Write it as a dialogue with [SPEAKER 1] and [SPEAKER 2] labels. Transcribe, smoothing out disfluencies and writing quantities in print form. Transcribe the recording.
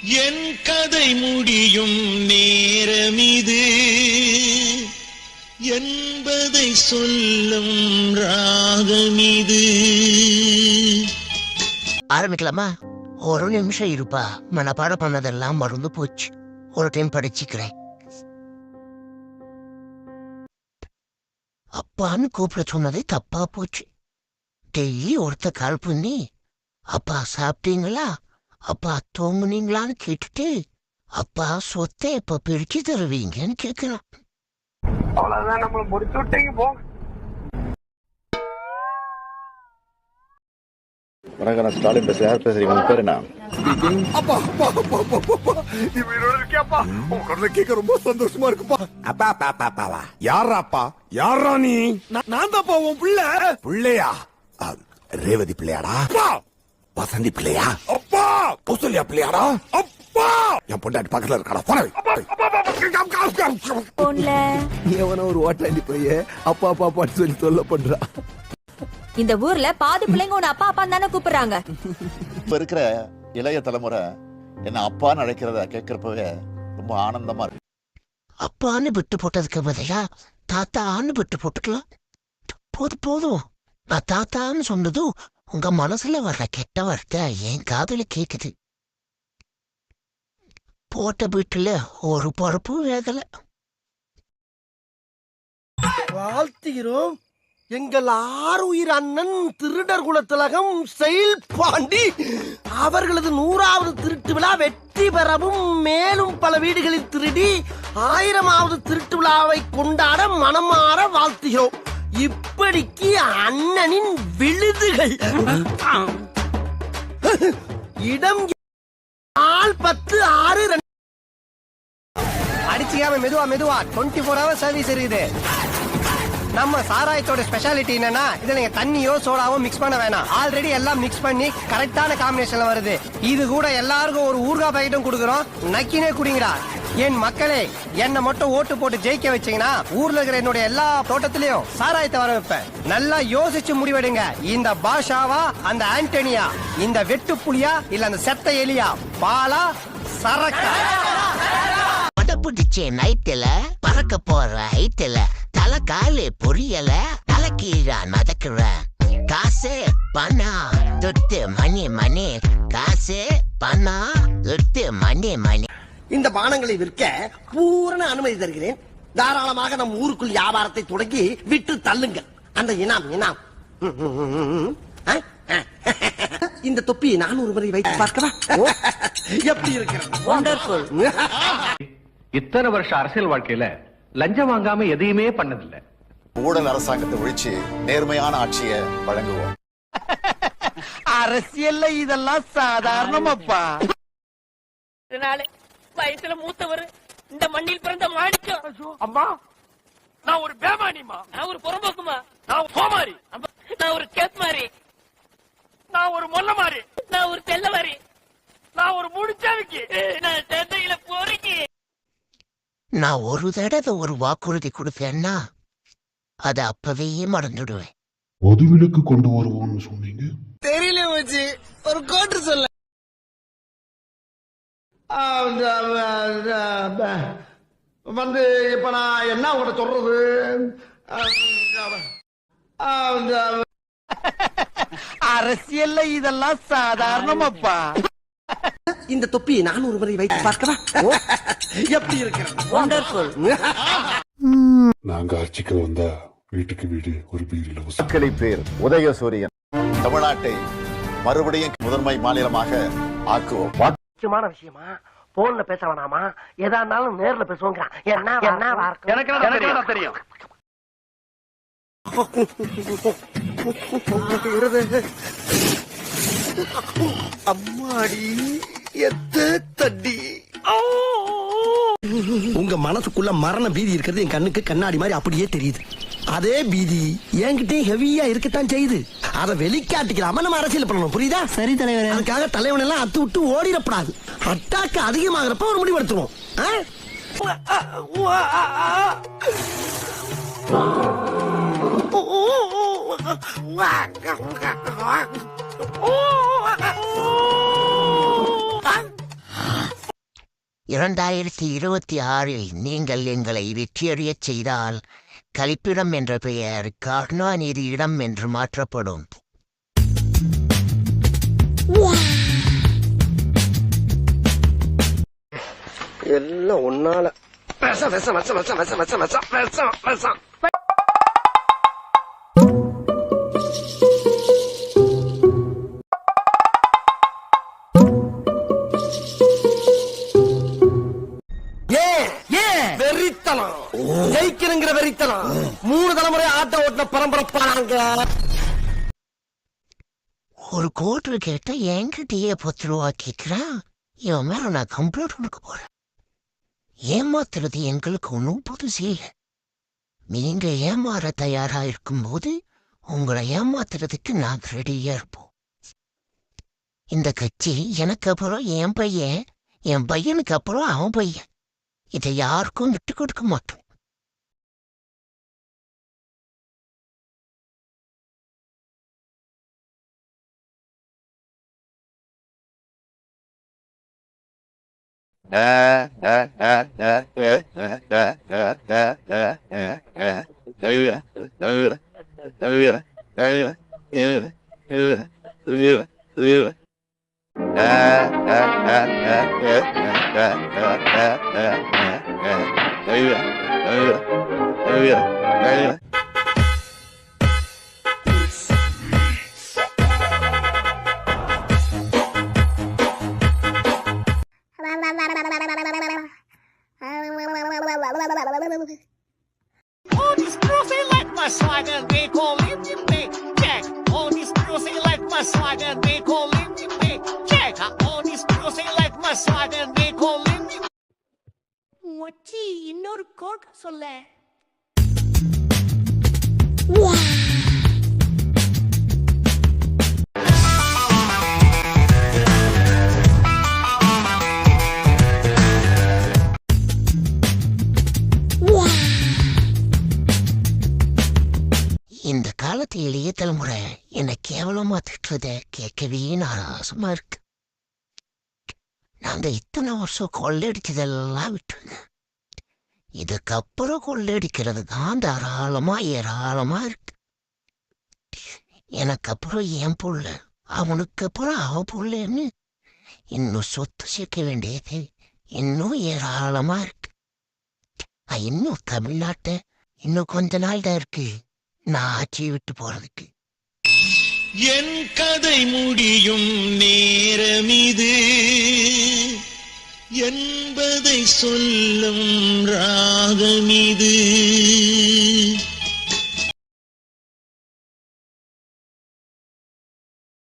[SPEAKER 1] என் கதை முடியும் நேரம் இது என்பதை சொல்லும் ராகம் இது.
[SPEAKER 2] ஆரம்பிக்கலாமா? ஒரு நிமிஷம் இருப்பா, மனப்பாடம் பண்ணதெல்லாம் மறந்து போச்சு. ஒரு டைம் படிச்சுக்கிறேன். அப்பான்னு கூப்பிட சொன்னதே தப்பா போச்சு. டெய்லி ஒருத்த கால் பண்ணி அப்பா சாப்பிட்டீங்களா, அப்பா தூங்குனீங்களான்னு கேட்டுட்டு அப்பா சொத்தை எப்ப பிரிச்சு தருவீங்கன்னு கேட்கலாம்.
[SPEAKER 3] அவ்வளவுதான், நம்மள முடிச்சு விட்டீங்க போ.
[SPEAKER 4] வணக்கம், நான் ஸ்டாலின் பேசுறேன். யார் பேசுறீங்க? உங்க பேரு என்ன?
[SPEAKER 3] அப்பா அப்பா அப்பா அப்பா நீ உயிரோட இருக்கியாப்பா? உன் குரலை கேட்க ரொம்ப சந்தோஷமா இருக்குப்பா. அப்பா அப்பா அப்பா அப்பாவா? யாரா அப்பா? யாரா நீ? நான் தான்ப்பா உன் பிள்ளை. பிள்ளையா? ரேவதி பிள்ளையாடா? வசந்தி பிள்ளையா? அப்பா கௌசல்யா பிள்ளையாடா? அப்பா என் பொண்டாட்டி பக்கத்துல இருக்காடா. எவனோ ஒரு ஓட்டாண்டி போய் அப்பா அப்பா அப்பான்னு சொல்லி தொல்லை பண்றா.
[SPEAKER 5] இந்த ஊர்ல பாதி பிள்ளைங்க உன்னை அப்பா அப்பா தானே கூப்பிடுறாங்க.
[SPEAKER 4] இப்ப இருக்கிற இளைய தலைமுறை என்ன அப்பான்னு அழைக்கிறத கேட்கறப்பவே ரொம்ப ஆனந்தமா இருக்கு.
[SPEAKER 2] அப்பான்னு விட்டு போட்டதுக்கு பதிலா தாத்தான்னு விட்டு போட்டுக்கலாம். போதும் போதும். நான் தாத்தான்னு சொன்னதும் உங்க மனசுல வர்ற கெட்ட வார்த்தை என் காதுல கேக்குது. போட்ட வீட்டுல ஒரு பருப்பு வேகல.
[SPEAKER 6] வாழ்த்துகிறோம் எங்கள் ஆறுயிர் அண்ணன் திருடர் குலத்திலகம் செயல் பாண்டி அவர்களது 100வது திருட்டு விழா வெற்றி பெறவும், மேலும் பல வீடுகளில் திருடி 1000வது திருட்டு விழாவை கொண்டாட மனமாற வாழ்த்துகிறோம். இப்படிக்கு அண்ணனின் விழுதுகள். இடம் 10-6 அடிச்சியாம மெதுவா மெதுவா 24 hours சர்வீஸ் இருக்குது. நம்ம சாராயத்தோட ஸ்பெஷாலிட்டி என்னன்னா, இதுல நீங்க தண்ணியோ சோடாவோ மிக்ஸ் பண்ண வேணாம். ஆல்ரெடி எல்லாம் மிக்ஸ் பண்ணி கரெக்டான காம்பினேஷன்ல வருது. இது கூட எல்லாருக்கும் ஒரு ஊர்கா பாக்கெட்டும் கொடுக்குறோம். நக்கினே குடிங்கடா. என் மக்களே, என்ன மட்டும் ஓட்டு போட்டு ஜெயிக்க வச்சீங்கன்னா ஊர்ல இருக்கிற என்னுடைய எல்லா தோட்டத்திலயும் சாராயத்தை வர வைப்பேன். நல்லா யோசிச்சு முடிவெடுங்க. இந்த பாஷாவா, அந்த ஆண்டனியா, இந்த வெட்டு புலியா, இல்ல அந்த செத்த எலியா, பாலா சரக்கா?
[SPEAKER 2] பிடிச்ச நைட்டுல பறக்க போற ஹைட்டுல தலை காலு பொரியல தலைக்கீழா மதக்குற. காசு பணம் தொட்டு மணி மணி, காசு பணம் தொட்டு மணி மணி.
[SPEAKER 6] இந்த பானங்களை விற்க பூரண அனுமதி தருகிறேன். தாராளமாக நம் ஊருக்குள் வியாபாரத்தை தொடங்கி விட்டு தள்ளுங்கள். அந்த இனாம் இனாம். இந்த தொப்பி நான் ஒரு முறை வைத்து பார்க்கவா? எப்படி இருக்கிறது?
[SPEAKER 7] இத்தனை வருஷ அரசியல் வாழ்க்கையில லஞ்சம் வாங்காம எதையுமே பண்ணதில்லை.
[SPEAKER 4] ஊழல் அரசாங்கத்தை ஒழிச்சு நேர்மையான ஆட்சியை வழங்குவோம்.
[SPEAKER 6] அரசியல்ல இதெல்லாம் சாதாரணமாப்பா.
[SPEAKER 8] வயசுல மூத்தவர், இந்த மண்ணில் பிறந்த மாணிக்கம்.
[SPEAKER 3] அம்மா, நான் ஒரு பேமானிமா,
[SPEAKER 8] நான் ஒரு புறம்போக்குமா,
[SPEAKER 3] நான் சோமாரி,
[SPEAKER 8] நான் ஒரு கேத்மாரி,
[SPEAKER 3] நான் ஒரு மொல்ல மாறி,
[SPEAKER 8] நான் ஒரு தெல்லவாரி,
[SPEAKER 3] நான் ஒரு முடிச்சாவிக்கு,
[SPEAKER 8] நான் தேந்தையில போறீங்க.
[SPEAKER 2] நான் ஒரு தடவை ஒரு வாக்குறுதி கொடுத்தேன்னா அதை அப்பவே மறந்துடுவேன்.
[SPEAKER 9] மதுவிலக்கு கொண்டு வருவோம்னு சொன்னீங்க.
[SPEAKER 6] தெரியல வச்சு ஒரு கோட்டு சொல்ல. வந்து இப்ப நான் என்ன உங்களை சொல்றது? அரசியல்ல இதெல்லாம் சாதாரணமாப்பா. இந்த தொப்பி நான் ஒரு முறை வைத்து பார்க்கவா? எப்படி இருக்கிறது?
[SPEAKER 9] நாங்க ஆட்சிக்கு வந்தா வீட்டுக்கு வீடு ஒரு பீர் இலவசம்.
[SPEAKER 4] மக்களை பேர் உதயசூரியன். தமிழ்நாட்டை மறுபடியும் முதன்மை மாநிலமாக ஆக்குவோம்.
[SPEAKER 6] முக்கியமான விஷயமா போன்ல பேச வேணாமா? எதா இருந்தாலும் நேர்ல பேசுவோங்கிறான்.
[SPEAKER 3] எனக்கு தெரியும்.
[SPEAKER 6] அம்மாடி எத்த தட்டி. உங்க மனசுக்குள்ள மரண பீதி இருக்கிறது என் கண்ணுக்கு கண்ணாடி மாதிரி அப்படியே தெரியுது. அதே பீதி என்கிட்ட ஹெவியா இருக்கத்தான் செய்யுது. அதை வெளிக்காட்டிக்கலாம நம்ம அரசியல் பண்ணணும். புரியுதா? சரி தலைவர். அதுக்காக தலைவன் எல்லாம் அத்து விட்டு ஓடிடப்படாது. அட்டாக்கு அதிகமாகிறப்ப ஒரு முடிவு எடுத்துருவோம்.
[SPEAKER 2] 2026 நீங்கள் எங்களை வெற்றியடையச் செய்தால் கழிப்பிடம் என்ற பெயர் கருணாநிதி இடம் என்று மாற்றப்படும்.
[SPEAKER 6] எல்லாம் ஒன்னால விஷம் விஷம் விஷம் விஷம் விஷம் விஷம் விஷம் விஷம் விஷம். வெறித்தனம் ஜெயிக்கணுங்கிற வெறித்தனம் 3 தலைமுறை ஆட்ட ஓட்டின பரம்பரப்பானாங்க.
[SPEAKER 2] ஒரு கோட்டு கேட்ட என்கிட்டயே 10 ரூபா கேட்கிறான். இவன் மேல நான் கம்ப்ளைண்ட் கொடுக்க போறேன். ஏமாத்துறது எங்களுக்கு ஒன்றும் புதுசு இல்லை. நீங்க ஏமாற தயாரா இருக்கும்போது உங்களை ஏமாத்துறதுக்கு நாங்க ரெடியா இருப்போம். இந்த கட்சி எனக்கு அப்புறம் என் பையன், என் பையனுக்கு அப்புறம் அவன் பையன். இதை யாருக்கும் விட்டு கொடுக்க மாட்டோம்.
[SPEAKER 8] All these girls they like my swag and they call me Jack. All these girls they like my swag and they call me Jack. All these girls they like my swag and they call me. மச்சி இன்னொரு code சொல்ல.
[SPEAKER 2] இந்த காலத்து இளைய தலைமுறை என்னை கேவலமா திட்டுறத கேட்கவே நாராசமா இருக்கு. நாங்க இத்தனை வருஷம் கொள்ளடிச்சதெல்லாம் விட்டுருங்க. இதுக்கப்புறம் கொள்ளடிக்கிறது தான் தாராளமா ஏராளமா இருக்கு. எனக்கு அப்புறம் என் புள்ள, அவனுக்கு அப்புறம் அவன் புள்ளன்னு இன்னும் சொத்து சேர்க்க வேண்டியது இன்னும் ஏராளமா இருக்கு. இன்னும் தமிழ்நாட்டை இன்னும் கொஞ்ச நாள் தான் இருக்கு நான் ஆட்சியை விட்டு போறதுக்கு.
[SPEAKER 1] என் கதை முடியும் நேரம் இது என்பதை சொல்லும் ராகம் இது.